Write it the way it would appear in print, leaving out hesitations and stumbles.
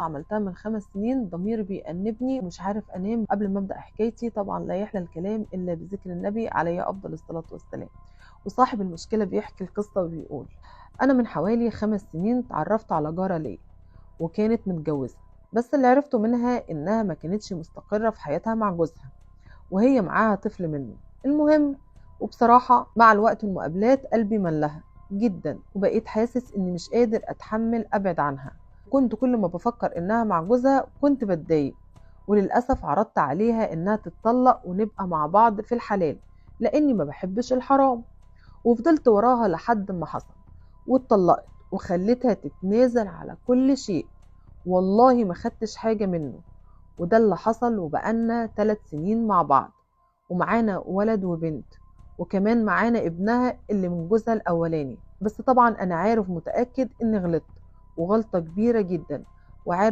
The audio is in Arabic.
عملتها من 5 سنين ضميري بيأنبني ومش عارف أنام قبل ما أبدأ حكايتي. طبعا لا يحلى الكلام إلا بذكر النبي عليه أفضل الصلاة والسلام. وصاحب المشكلة بيحكي القصة وبيقول: أنا من حوالي 5 سنين تعرفت على جارة ليا وكانت متجوزة، بس اللي عرفته منها إنها ما كانتش مستقرة في حياتها مع جوزها وهي معاها طفل منه. المهم، وبصراحة مع الوقت والمقابلات قلبي ملها جدا وبقيت حاسس إني مش قادر أتحمل أبعد عنها. كنت كل ما بفكر إنها مع جوزها كنت بتضايق، وللأسف عرضت عليها إنها تتطلق ونبقى مع بعض في الحلال لأني ما بحبش الحرام. وفضلت وراها لحد ما حصل واتطلقت وخليتها تتنازل على كل شيء. والله ما خدتش حاجة منه، وده اللي حصل. وبقالنا 3 سنين مع بعض ومعانا ولد وبنت، وكمان معانا ابنها اللي من جوزها الأولاني. بس طبعا أنا عارف متأكد إني غلطت وغلطة كبيرة جدا، وعارف